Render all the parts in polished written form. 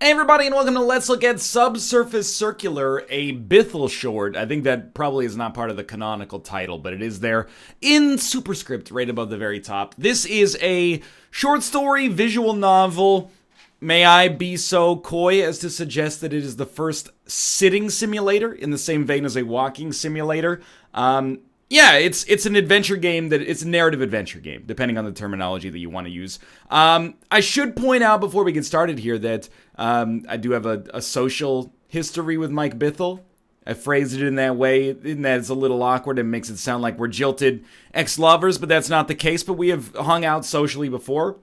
Hey everybody, and welcome to Let's Look at Subsurface Circular, a Bithell short. I think that probably is not part of the canonical title, but it is there in superscript right above the very top. This is a short story visual novel. May I be so coy as to suggest that it is the first sitting simulator in the same vein as a walking simulator. Yeah, it's an adventure game it's a narrative adventure game, depending on the terminology that you want to use. I should point out before we get started here that I do have a social history with Mike Bithell. I phrased it in that way, in that it's a little awkward and makes it sound like we're jilted ex-lovers, but that's not the case. But we have hung out socially before.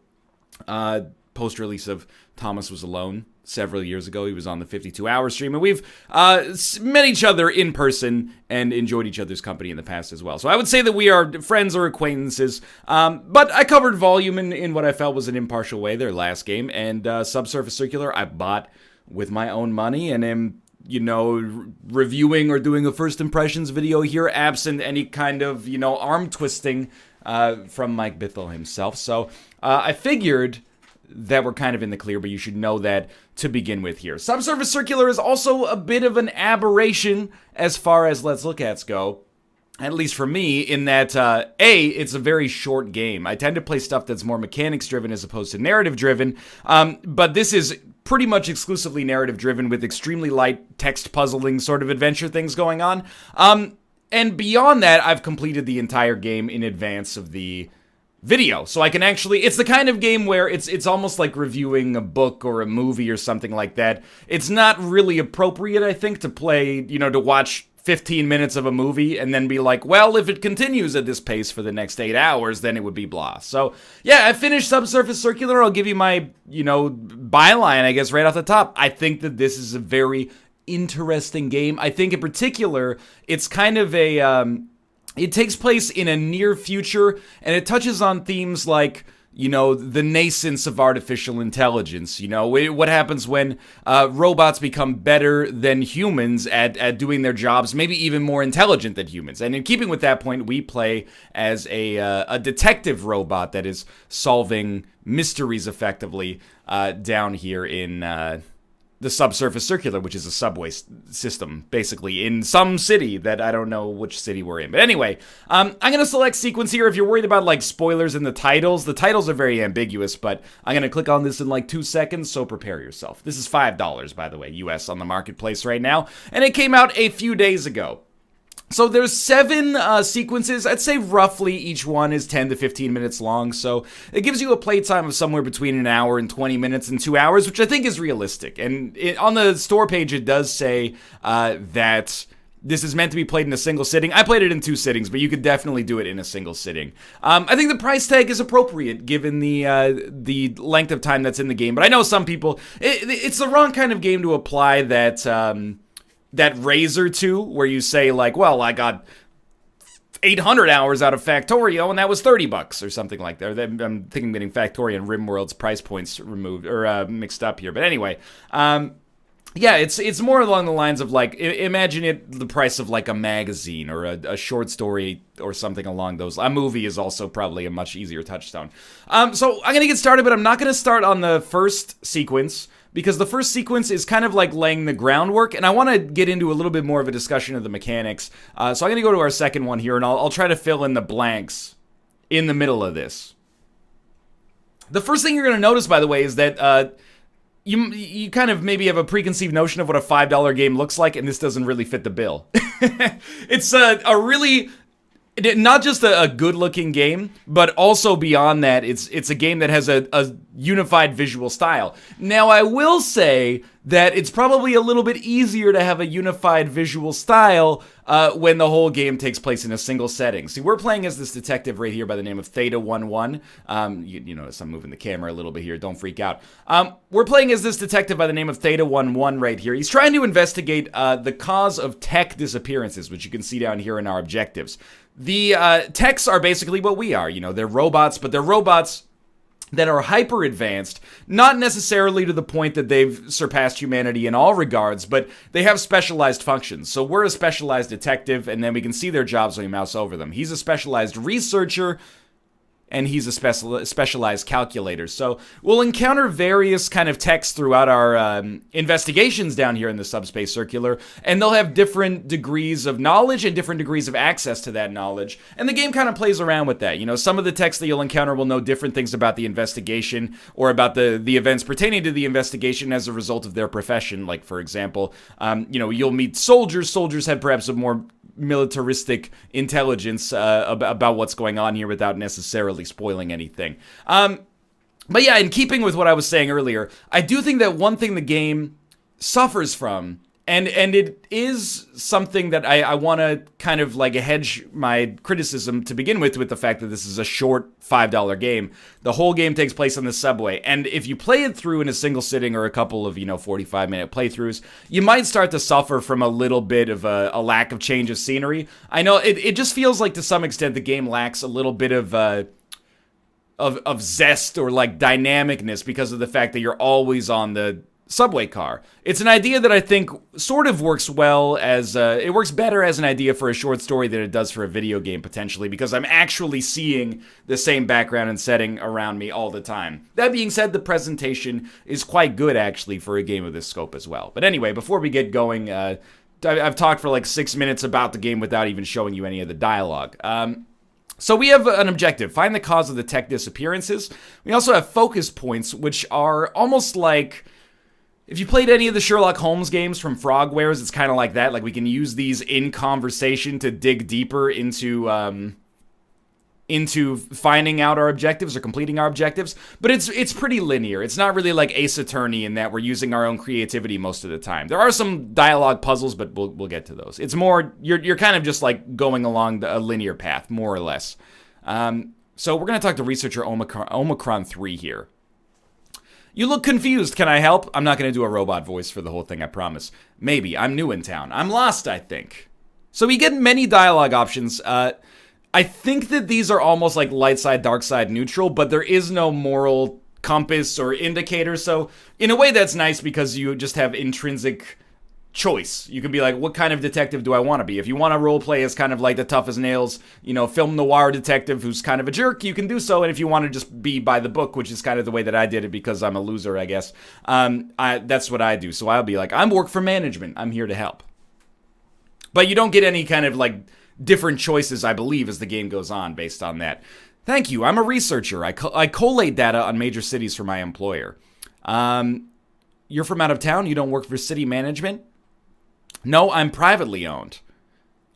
Post-release of Thomas Was Alone several years ago. He was on the 52-hour stream, and we've met each other in person and enjoyed each other's company in the past as well. So I would say that we are friends or acquaintances, but I covered Volume in what I felt was an impartial way, their last game, and Subsurface Circular I bought with my own money and am, reviewing or doing a first impressions video here, absent any kind of, arm twisting from Mike Bithell himself. So I figured that we're kind of in the clear, but you should know that to begin with here. Subsurface Circular is also a bit of an aberration as far as Let's Look Ats go, at least for me, in that, it's a very short game. I tend to play stuff that's more mechanics-driven as opposed to narrative-driven, but this is pretty much exclusively narrative-driven with extremely light text puzzling sort of adventure things going on. And beyond that, I've completed the entire game in advance of the video, so I can actually, it's the kind of game where it's almost like reviewing a book or a movie or something like that. It's not really appropriate, I think, to play, to watch 15 minutes of a movie and then be like, well, if it continues at this pace for the next 8 hours, then it would be blah. So, yeah, I finished Subsurface Circular. I'll give you my, byline, I guess, right off the top. I think that this is a very interesting game. I think in particular, it's kind of it takes place in a near future, and it touches on themes like, the nascence of artificial intelligence. What happens when robots become better than humans at doing their jobs, maybe even more intelligent than humans. And in keeping with that point, we play as a detective robot that is solving mysteries effectively down here in the Subsurface Circular, which is a subway system, basically, in some city that I don't know which city we're in. But anyway, I'm going to select sequence here. If you're worried about, spoilers in the titles are very ambiguous, but I'm going to click on this in, 2 seconds, so prepare yourself. This is $5, by the way, US on the marketplace right now, and it came out a few days ago. So there's 7 sequences. I'd say roughly each one is 10 to 15 minutes long, so it gives you a playtime of somewhere between an hour and 20 minutes and 2 hours, which I think is realistic. And on the store page, it does say that this is meant to be played in a single sitting. I played it in 2 sittings, but you could definitely do it in a single sitting. I think the price tag is appropriate given the length of time that's in the game, but I know some people, it's the wrong kind of game to apply that razor to, where you say, well, I got 800 hours out of Factorio, and that was $30 or something like that. I'm thinking I'm getting Factorio and RimWorld's price points removed, or mixed up here. But anyway, yeah, it's more along the lines of, imagine it the price of, a magazine or a short story or something along those. A movie is also probably a much easier touchstone. So I'm going to get started, but I'm not going to start on the first sequence, because the first sequence is kind of like laying the groundwork, and I want to get into a little bit more of a discussion of the mechanics. So I'm going to go to our second one here, and I'll try to fill in the blanks in the middle of this. The first thing you're going to notice, by the way, is that you kind of maybe have a preconceived notion of what a $5 game looks like, and this doesn't really fit the bill. It's a really, not just a good-looking game, but also beyond that, it's a game that has a unified visual style. Now, I will say that it's probably a little bit easier to have a unified visual style when the whole game takes place in a single setting. See, we're playing as this detective right here by the name of Theta-11. You notice I'm moving the camera a little bit here. Don't freak out. We're playing as this detective by the name of Theta-11 right here. He's trying to investigate the cause of tech disappearances, which you can see down here in our objectives. The techs are basically what we are. They're robots, but they're robots that are hyper advanced, not necessarily to the point that they've surpassed humanity in all regards, but they have specialized functions. So we're a specialized detective, and then we can see their jobs when we mouse over them. He's a specialized researcher, and he's a specialized calculator. So we'll encounter various kind of texts throughout our investigations down here in the Subspace Circular, and they'll have different degrees of knowledge and different degrees of access to that knowledge. And the game kind of plays around with that. You know, some of the texts that you'll encounter will know different things about the investigation or about the events pertaining to the investigation as a result of their profession. Like, for example, you know, you'll meet soldiers. Soldiers have perhaps a more militaristic intelligence about what's going on here without necessarily spoiling anything. But yeah, in keeping with what I was saying earlier, I do think that one thing the game suffers from, and it is something that I want to kind of like hedge my criticism to begin with the fact that this is a short $5 game. The whole game takes place on the subway, and if you play it through in a single sitting or a couple of, 45-minute playthroughs, you might start to suffer from a little bit of a lack of change of scenery. I know it just feels like to some extent the game lacks a little bit of zest or like dynamicness because of the fact that you're always on the subway car. It's an idea that I think sort of works well as it works better as an idea for a short story than it does for a video game potentially, because I'm actually seeing the same background and setting around me all the time. That being said, the presentation is quite good actually for a game of this scope as well. But anyway, before we get going, I've talked for like 6 minutes about the game without even showing you any of the dialogue. So we have an objective: find the cause of the tech disappearances. We also have focus points, which are almost like, if you played any of the Sherlock Holmes games from Frogwares, it's kind of like that. Like, we can use these in conversation to dig deeper into finding out our objectives or completing our objectives. But it's pretty linear. It's not really like Ace Attorney in that we're using our own creativity most of the time. There are some dialogue puzzles, but we'll get to those. It's more, you're kind of just like going along a linear path, more or less. So we're going to talk to researcher Omicron 3 here. You look confused. Can I help? I'm not going to do a robot voice for the whole thing, I promise. Maybe. I'm new in town. I'm lost, I think. So we get many dialogue options. I think that these are almost like light side, dark side, neutral, but there is no moral compass or indicator. So in a way that's nice because you just have intrinsic choice. You can be like, what kind of detective do I want to be? If you want to role play as kind of like the tough as nails, film noir detective who's kind of a jerk, you can do so. And if you want to just be by the book, which is kind of the way that I did it because I'm a loser, I guess, that's what I do. So I'll be like, I'm work for management. I'm here to help. But you don't get any kind of like different choices, I believe, as the game goes on based on that. Thank you. I'm a researcher. I collate data on major cities for my employer. You're from out of town? You don't work for city management? No, I'm privately owned.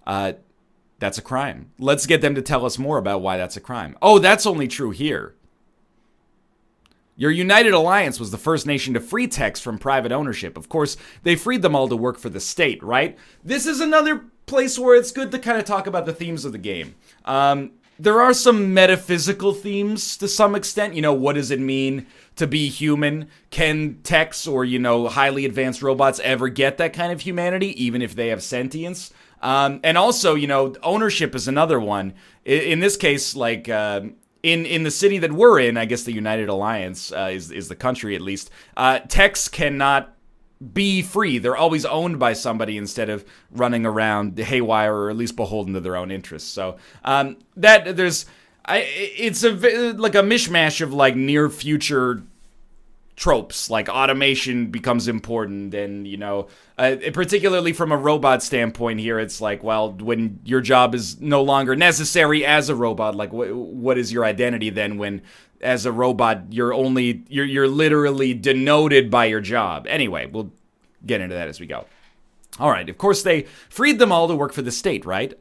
That's a crime. Let's get them to tell us more about why that's a crime. Oh, that's only true here. Your United Alliance was the first nation to free techs from private ownership. Of course, they freed them all to work for the state, right? This is another place where it's good to kind of talk about the themes of the game. There are some metaphysical themes to some extent. What does it mean to be human? Can techs or, highly advanced robots ever get that kind of humanity, even if they have sentience? And also, ownership is another one. In this case, like, in the city that we're in, I guess the United Alliance is the country at least, techs cannot be free. They're always owned by somebody instead of running around haywire or at least beholden to their own interests. So it's like a mishmash of like near future tropes, like automation becomes important, and particularly from a robot standpoint here, it's like, well, when your job is no longer necessary as a robot, like what is your identity then when as a robot you're literally denoted by your job? Anyway, we'll get into that as we go. All right, of course they freed them all to work for the state, right?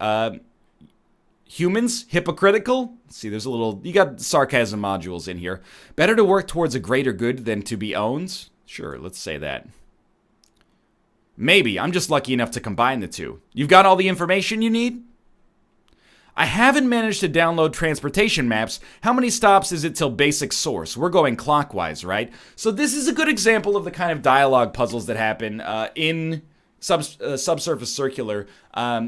Humans, hypocritical? See, you got sarcasm modules in here. Better to work towards a greater good than to be owned? Sure, let's say that. Maybe. I'm just lucky enough to combine the two. You've got all the information you need? I haven't managed to download transportation maps. How many stops is it till basic source? We're going clockwise, right? So this is a good example of the kind of dialogue puzzles that happen in Subsurface Circular,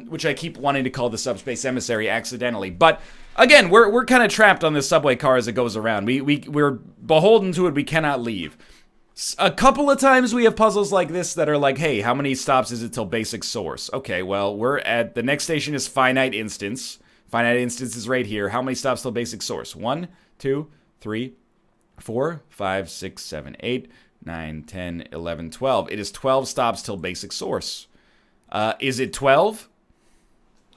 which I keep wanting to call the Subspace Emissary accidentally. But again, we're kind of trapped on this subway car as it goes around. We're beholden to it. We cannot leave. A couple of times we have puzzles like this that are like, hey, how many stops is it till basic source? Okay, well, we're at the next station is finite instance. Finite instances right here. How many stops till basic source? 1, 2, 3, 4, 5, 6, 7, 8, 9, 10, 11, 12. It is 12 stops till basic source. Is it 12?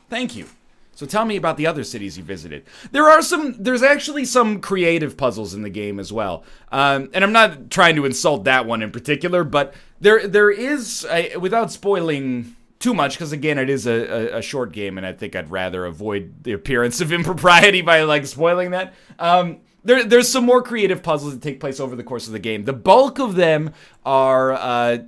Thank you. So tell me about the other cities you visited. There's actually some creative puzzles in the game as well. And I'm not trying to insult that one in particular, but there is, without spoiling too much, because again, it is a short game, and I think I'd rather avoid the appearance of impropriety by, like, spoiling that. There's some more creative puzzles that take place over the course of the game. The bulk of them are,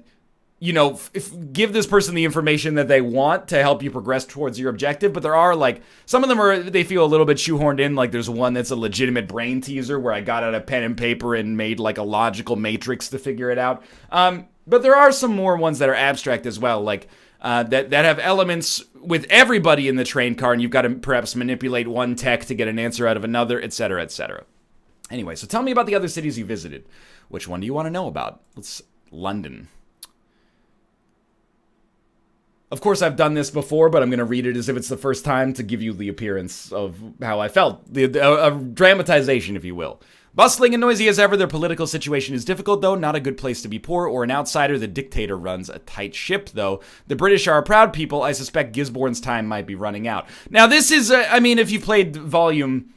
give this person the information that they want to help you progress towards your objective. But there are, like, some of them they feel a little bit shoehorned in. Like, there's one that's a legitimate brain teaser where I got out a pen and paper and made, like, a logical matrix to figure it out. But there are some more ones that are abstract as well, like, that have elements with everybody in the train car, and you've got to perhaps manipulate one tech to get an answer out of another, etc., etc. Anyway, so tell me about the other cities you visited. Which one do you want to know about? London. Of course, I've done this before, but I'm going to read it as if it's the first time to give you the appearance of how I felt. A dramatization, if you will. Bustling and noisy as ever, their political situation is difficult, though. Not a good place to be poor or an outsider. The dictator runs a tight ship, though. The British are a proud people. I suspect Gisborne's time might be running out. Now, this is, if you played Volume,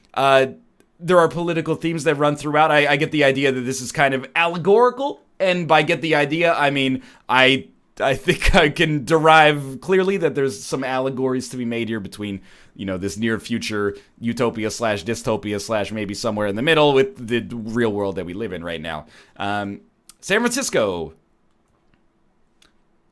there are political themes that run throughout. I get the idea that this is kind of allegorical, and by get the idea, I mean, I think I can derive clearly that there's some allegories to be made here between, this near future utopia / dystopia / maybe somewhere in the middle with the real world that we live in right now. San Francisco.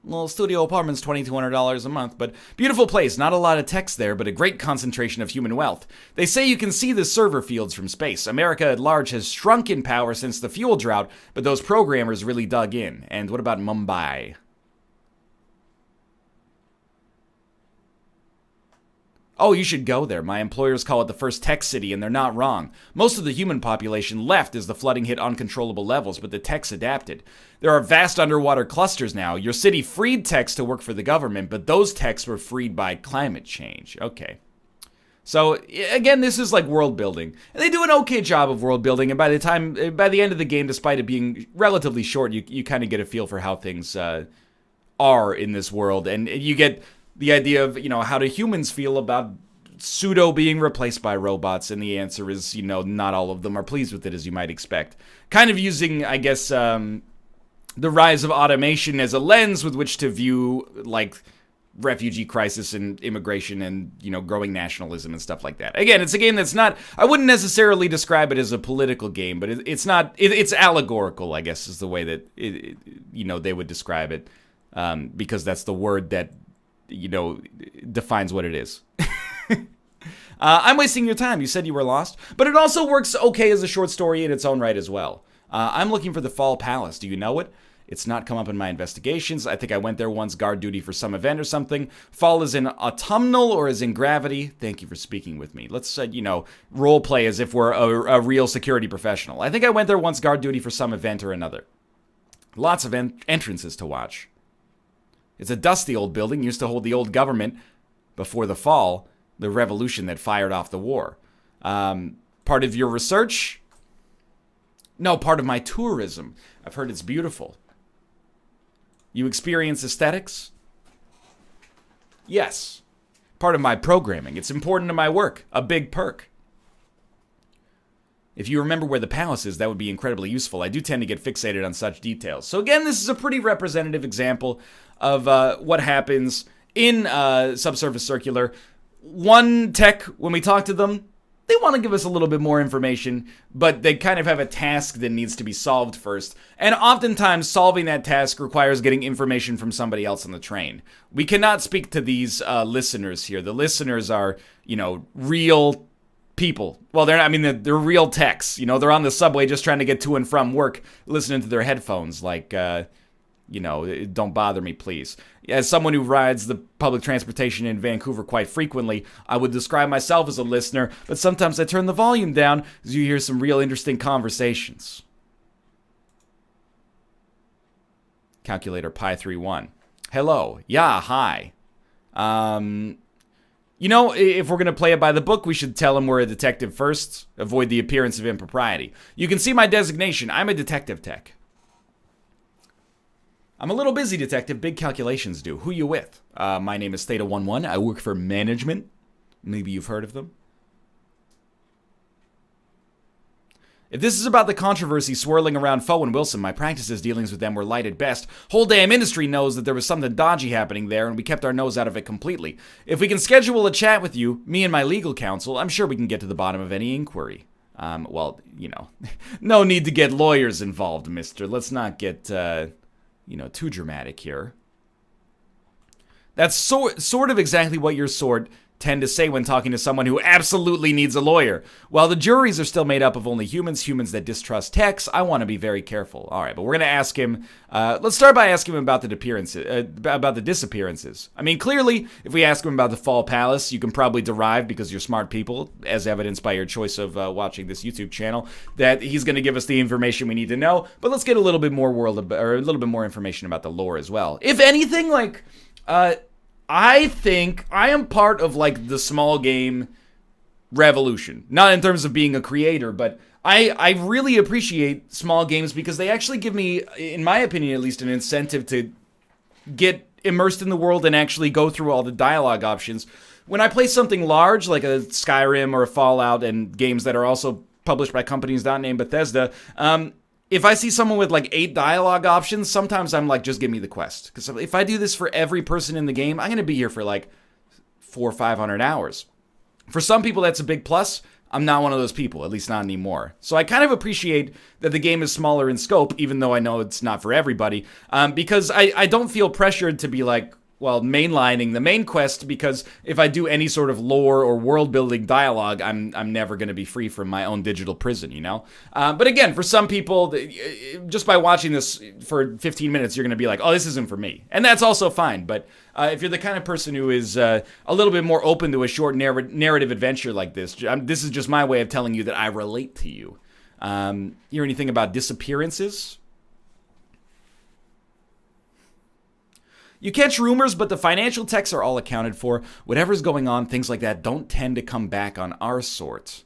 Little studio apartments, $2,200 a month, but beautiful place. Not a lot of text there, but a great concentration of human wealth. They say you can see the server fields from space. America at large has shrunk in power since the fuel drought, but those programmers really dug in. And what about Mumbai? Oh, you should go there. My employers call it the first tech city, and they're not wrong. Most of the human population left as the flooding hit uncontrollable levels, but the techs adapted. There are vast underwater clusters now. Your city freed techs to work for the government, but those techs were freed by climate change. Okay. So, again, this is like world building. And they do an okay job of world building, and by the end of the game, despite it being relatively short, you kind of get a feel for how things are in this world, and you get the idea of, how do humans feel about pseudo being replaced by robots, and the answer is, not all of them are pleased with it, as you might expect. Kind of using, I guess, the rise of automation as a lens with which to view, like, refugee crisis and immigration and, growing nationalism and stuff like that. Again, it's a game that's not, I wouldn't necessarily describe it as a political game, but it's not, it's allegorical, I guess, is the way that, they would describe it, because that's the word that, defines what it is. I'm wasting your time. You said you were lost. But it also works okay as a short story in its own right as well. I'm looking for the Fall Palace. Do you know it? It's not come up in my investigations. I think I went there once, guard duty for some event or something. Fall is in autumnal or is in gravity. Thank you for speaking with me. Let's, role play as if we're a real security professional. I think I went there once, guard duty for some event or another. Lots of entrances to watch. It's a dusty old building, used to hold the old government before the fall, the revolution that fired off the war. Part of your research? No, part of my tourism. I've heard it's beautiful. You experience aesthetics? Yes. Part of my programming. It's important to my work. A big perk. If you remember where the palace is, that would be incredibly useful. I do tend to get fixated on such details. So again, this is a pretty representative example of what happens in Subsurface Circular. One tech, when we talk to them, they want to give us a little bit more information, but they kind of have a task that needs to be solved first. And oftentimes, solving that task requires getting information from somebody else on the train. We cannot speak to these listeners here. The listeners are, real people. Well, they're not, they're real techs. They're on the subway just trying to get to and from work, listening to their headphones like, don't bother me, please. As someone who rides the public transportation in Vancouver quite frequently, I would describe myself as a listener, but sometimes I turn the volume down as you hear some real interesting conversations. Calculator Pi 31. Hello. Yeah, hi. You know, if we're going to play it by the book, we should tell him we're a detective first. Avoid the appearance of impropriety. You can see my designation. I'm a detective tech. I'm a little busy, detective. Big calculations due. Who you with? My name is Theta11. I work for management. Maybe you've heard of them. If this is about the controversy swirling around Foe and Wilson, my practices dealings with them were light at best. Whole damn industry knows that there was something dodgy happening there, and we kept our nose out of it completely. If we can schedule a chat with you, me and my legal counsel, I'm sure we can get to the bottom of any inquiry. Well, you know, no need to get lawyers involved, mister. Let's not get, too dramatic here. That's sort of exactly what your sort tend to say when talking to someone who absolutely needs a lawyer. While the juries are still made up of only humans that distrust techs, I want to be very careful. All right, but we're going to ask him, let's start by asking him about the disappearances. I mean, clearly, if we ask him about the Fall Palace, you can probably derive, because you're smart people, as evidenced by your choice of watching this YouTube channel, that he's going to give us the information we need to know. But let's get a little bit more information about the lore as well. If anything, I think I am part of, the small game revolution. Not in terms of being a creator, but I really appreciate small games because they actually give me, in my opinion at least, an incentive to get immersed in the world and actually go through all the dialogue options. When I play something large, like a Skyrim or a Fallout, and games that are also published by companies not named Bethesda, if I see someone with 8 dialogue options, sometimes I'm just give me the quest. Because if I do this for every person in the game, I'm going to be here for 400 or 500 hours. For some people, that's a big plus. I'm not one of those people, at least not anymore. So I kind of appreciate that the game is smaller in scope, even though I know it's not for everybody. Because I don't feel pressured to be mainlining the main quest, because if I do any sort of lore or world-building dialogue, I'm never going to be free from my own digital prison, you know? But again, for some people, just by watching this for 15 minutes, you're going to be like, oh, this isn't for me. And that's also fine, but if you're the kind of person who is a little bit more open to a short narrative adventure like this, this is just my way of telling you that I relate to you. Hear anything about disappearances? You catch rumors, but the financial techs are all accounted for. Whatever's going on, things like that don't tend to come back on our sort.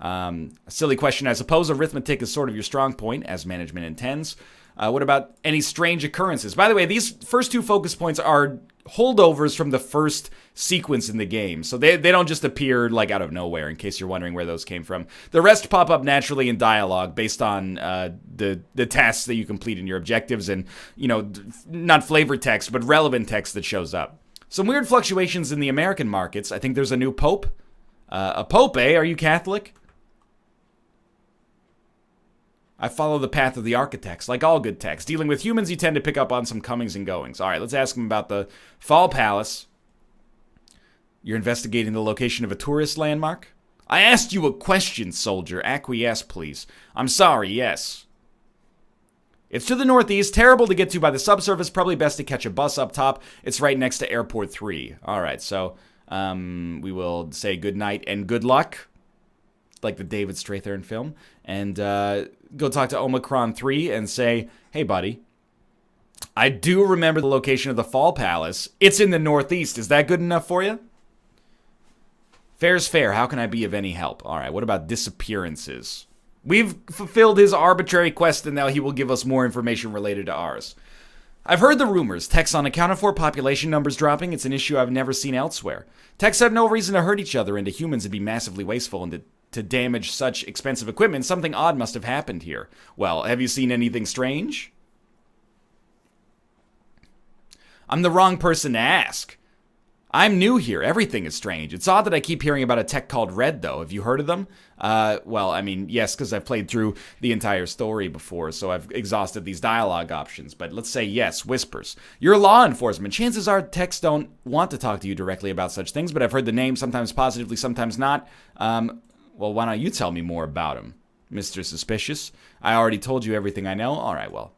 A silly question, I suppose. Arithmetic is sort of your strong point, as management intends. What about any strange occurrences? By the way, these first 2 focus points are holdovers from the first sequence in the game. So they don't just appear out of nowhere, in case you're wondering where those came from. The rest pop up naturally in dialogue based on the tasks that you complete in your objectives and, not flavor text, but relevant text that shows up. Some weird fluctuations in the American markets. I think there's a new pope. A pope, eh? Are you Catholic? I follow the path of the architects, like all good techs. Dealing with humans, you tend to pick up on some comings and goings. All right, let's ask him about the Fall Palace. You're investigating the location of a tourist landmark? I asked you a question, soldier. Acquiesce, please. I'm sorry, yes. It's to the northeast, terrible to get to by the subsurface, probably best to catch a bus up top. It's right next to Airport 3. All right, so we will say good night and good luck, like the David Strathairn film, and go talk to Omicron 3 and say, hey, buddy, I do remember the location of the Fall Palace. It's in the northeast. Is that good enough for you? Fair's fair. How can I be of any help? All right, what about disappearances? We've fulfilled his arbitrary quest, and now he will give us more information related to ours. I've heard the rumors. Techs unaccounted for, population numbers dropping. It's an issue I've never seen elsewhere. Techs have no reason to hurt each other, and to humans it'd be massively wasteful, and to damage such expensive equipment, something odd must have happened here. Well, have you seen anything strange? I'm the wrong person to ask. I'm new here. Everything is strange. It's odd that I keep hearing about a tech called Red, though. Have you heard of them? Well, I mean, yes, because I've played through the entire story before, so I've exhausted these dialogue options. But let's say yes, whispers. You're law enforcement. Chances are techs don't want to talk to you directly about such things, but I've heard the name, sometimes positively, sometimes not. Well, why don't you tell me more about him, Mr. Suspicious? I already told you everything I know. All right, well.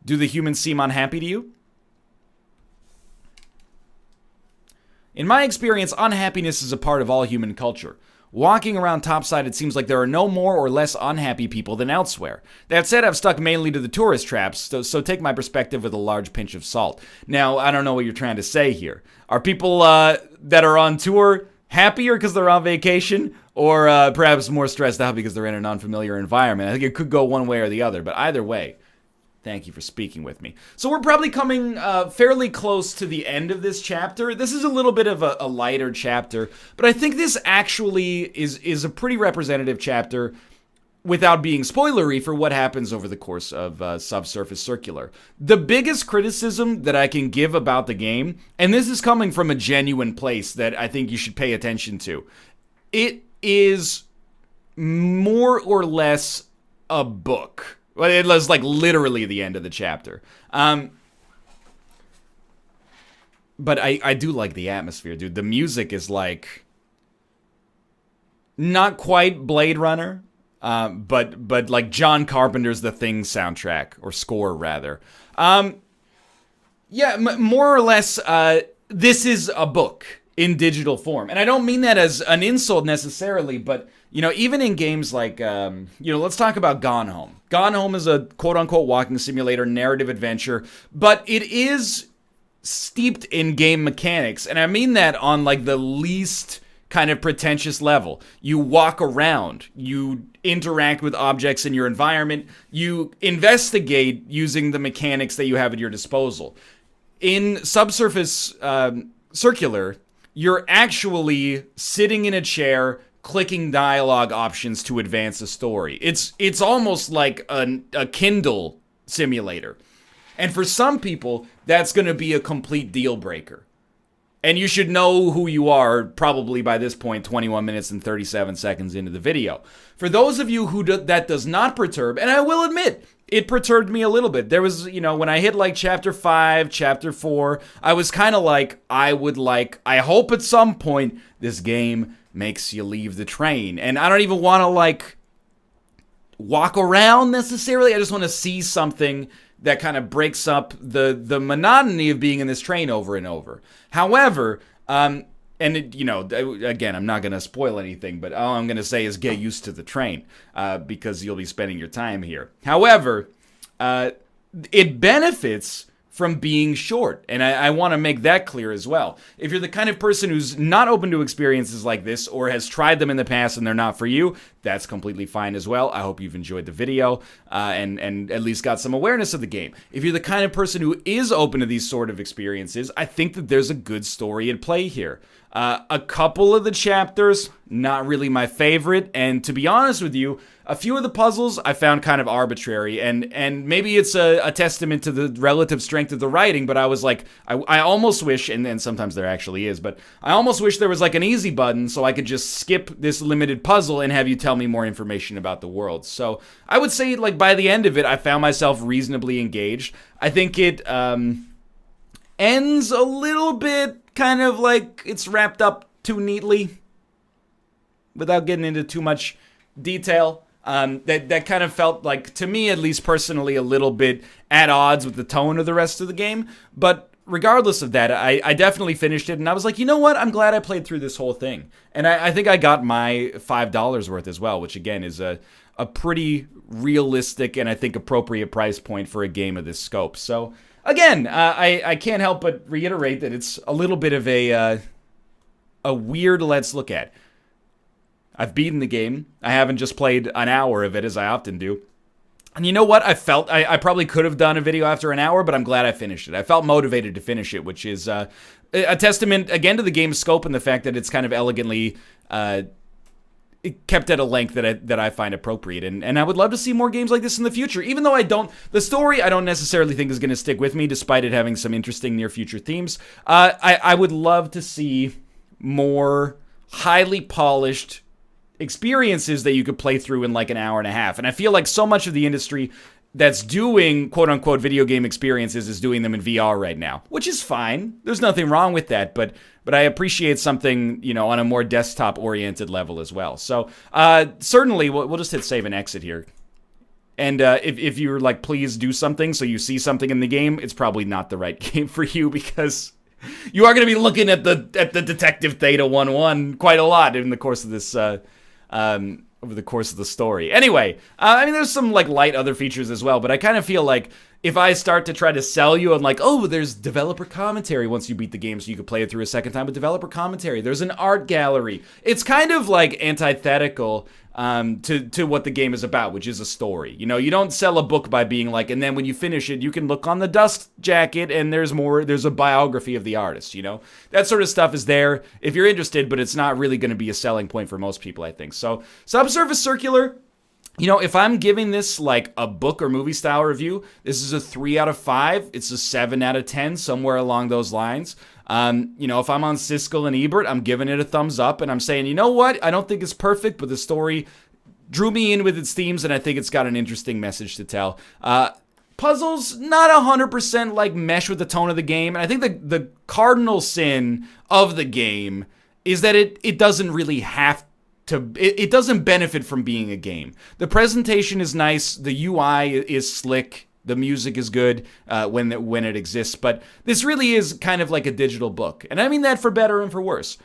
Do the humans seem unhappy to you? In my experience, unhappiness is a part of all human culture. Walking around topside, it seems like there are no more or less unhappy people than elsewhere. That said, I've stuck mainly to the tourist traps, so take my perspective with a large pinch of salt. Now, I don't know what you're trying to say here. Are people that are on tour happier because they're on vacation, or perhaps more stressed out because they're in an unfamiliar environment? I think it could go one way or the other, but either way, thank you for speaking with me. So we're probably coming fairly close to the end of this chapter. This is a little bit of a lighter chapter, but I think this actually is a pretty representative chapter without being spoilery for what happens over the course of Subsurface Circular. The biggest criticism that I can give about the game, and this is coming from a genuine place that I think you should pay attention to, it is more or less a book. Well, it was like literally the end of the chapter. But I do like the atmosphere, dude. The music is like not quite Blade Runner, but like John Carpenter's The Thing soundtrack, or score rather. Yeah, more or less, this is a book in digital form. And I don't mean that as an insult necessarily, but you know, even in games like, let's talk about Gone Home. Gone Home is a quote-unquote walking simulator, narrative adventure, but it is steeped in game mechanics, and I mean that on, like, the least kind of pretentious level. You walk around, you interact with objects in your environment, you investigate using the mechanics that you have at your disposal. In Subsurface Circular, you're actually sitting in a chair, clicking dialogue options to advance a story. It's almost like a Kindle simulator. And for some people, that's going to be a complete deal breaker. And you should know who you are probably by this point, 21 minutes and 37 seconds into the video. For those of you who that does not perturb, and I will admit, it perturbed me a little bit. There was, when I hit like chapter 5, chapter 4, I was kind of like, I hope at some point this game makes you leave the train. And I don't even want to like walk around necessarily. I just want to see something that kind of breaks up the monotony of being in this train over and over. However, again, I'm not going to spoil anything, but all I'm going to say is get used to the train, because you'll be spending your time here. However, it benefits from being short, and I want to make that clear as well. If you're the kind of person who's not open to experiences like this, or has tried them in the past and they're not for you, that's completely fine as well. I hope you've enjoyed the video, and at least got some awareness of the game. If you're the kind of person who is open to these sort of experiences, I think that there's a good story at play here. A couple of the chapters, not really my favorite, and to be honest with you, a few of the puzzles I found kind of arbitrary, and maybe it's a testament to the relative strength of the writing, but I was like, I almost wish, and sometimes there actually is, but I almost wish there was like an easy button so I could just skip this limited puzzle and have you tell me more information about the world. So I would say, like, by the end of it, I found myself reasonably engaged. I think it ends a little bit kind of like it's wrapped up too neatly without getting into too much detail. That kind of felt like, to me at least personally, a little bit at odds with the tone of the rest of the game. But regardless of that, I definitely finished it, and I was like, you know what? I'm glad I played through this whole thing. And I think I got my $5 worth as well, which again is a pretty realistic and I think appropriate price point for a game of this scope. So again, I can't help but reiterate that it's a little bit of a weird let's look at. I've beaten the game. I haven't just played an hour of it as I often do. And you know what? I felt I probably could have done a video after an hour, but I'm glad I finished it. I felt motivated to finish it, which is a testament, again, to the game's scope and the fact that it's kind of elegantly kept at a length that I find appropriate. And I would love to see more games like this in the future, even though the story I don't necessarily think is going to stick with me, despite it having some interesting near future themes. I would love to see more highly polished experiences that you could play through in like an hour and a half. And I feel like so much of the industry that's doing quote-unquote video game experiences is doing them in VR right now, which is fine. There's nothing wrong with that, but I appreciate something, on a more desktop-oriented level as well. So certainly, we'll just hit save and exit here. And if you're like, please do something so you see something in the game, it's probably not the right game for you, because You are going to be looking at the Detective Theta 1-1 quite a lot in the course of this over the course of the story. Anyway, I mean, there's some like light other features as well, but I kind of feel like if I start to try to sell you on like, oh, there's developer commentary once you beat the game so you can play it through a second time with developer commentary. There's an art gallery. It's kind of like antithetical to what the game is about, which is a story. You know, you don't sell a book by being like, and then when you finish it, you can look on the dust jacket and there's a biography of the artist, you know? That sort of stuff is there if you're interested, but it's not really going to be a selling point for most people, I think. So, Subsurface Circular, you know, if I'm giving this like a book or movie style review, this is a 3 out of 5. It's a 7 out of 10, somewhere along those lines. You know, if I'm on Siskel and Ebert, I'm giving it a thumbs up and I'm saying, you know what? I don't think it's perfect, but the story drew me in with its themes and I think it's got an interesting message to tell. Puzzles, not 100% like mesh with the tone of the game. And I think the cardinal sin of the game is that it doesn't really have to, it doesn't benefit from being a game. The presentation is nice. The UI is slick. The music is good when it exists, but this really is kind of like a digital book. And I mean that for better and for worse.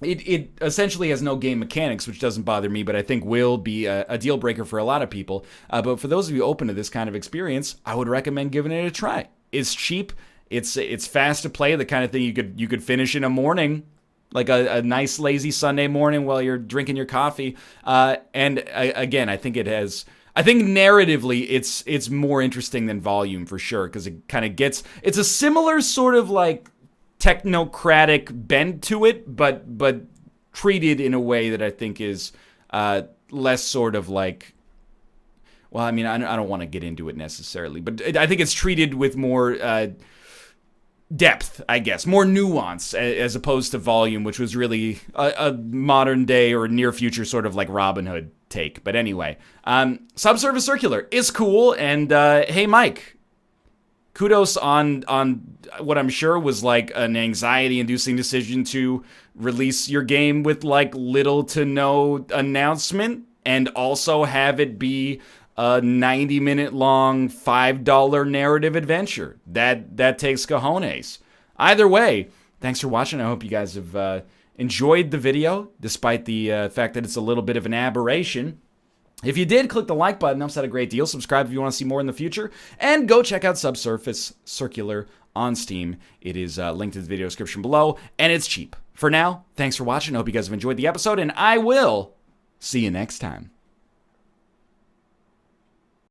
It essentially has no game mechanics, which doesn't bother me, but I think will be a deal breaker for a lot of people. But for those of you open to this kind of experience, I would recommend giving it a try. It's cheap. It's fast to play, the kind of thing you could finish in a morning, like a nice lazy Sunday morning while you're drinking your coffee. Again, I think narratively it's more interesting than volume for sure, because it kind of it's a similar sort of like technocratic bent to it, but treated in a way that I think is less sort of like, well, I mean, I don't want to get into it necessarily, but I think it's treated with more depth, I guess, more nuance as opposed to volume, which was really a modern day or near future sort of like Robin Hood take. But anyway, Subsurface Circular is cool, and hey, Mike, kudos on what I'm sure was like an anxiety-inducing decision to release your game with like little to no announcement, and also have it be a 90-minute long $5 narrative adventure. That takes cojones. Either way, thanks for watching. I hope you guys have enjoyed the video, despite the fact that it's a little bit of an aberration. If you did, click the like button. Helps out a great deal. Subscribe if you want to see more in the future. And go check out Subsurface Circular on Steam. It is linked in the video description below, and it's cheap. For now, thanks for watching. I hope you guys have enjoyed the episode, and I will see you next time.